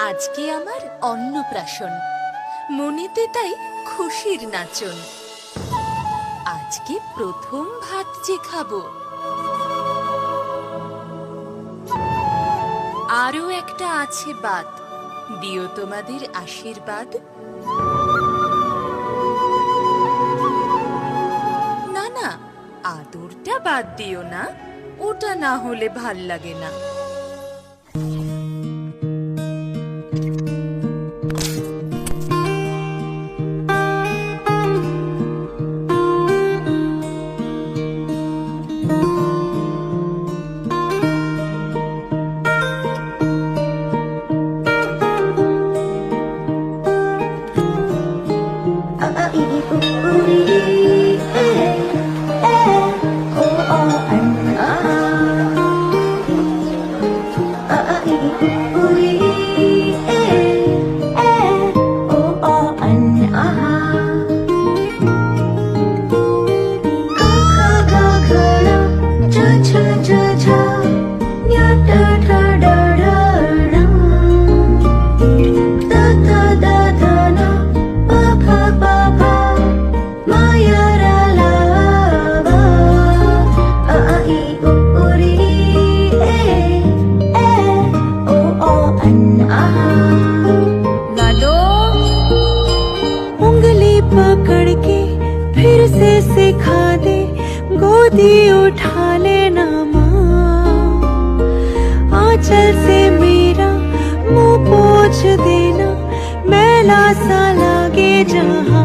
আজকে আমার অন্নপ্রাশন, মনেতে তাই খুশির নাচন। আজকে প্রথম ভাত যে খাবো। আরো একটা আছে বাদ, দিও তোমাদের আশীর্বাদ। না না, আদরটা বাদ দিও না, ওটা না হলে ভাল লাগে না। उंगली पकड़ के फिर से सिखा दे, गोदी उठा लेना माँ। आंचल से मेरा मुंह पोंछ देना, मैला सा लागे जहाँ।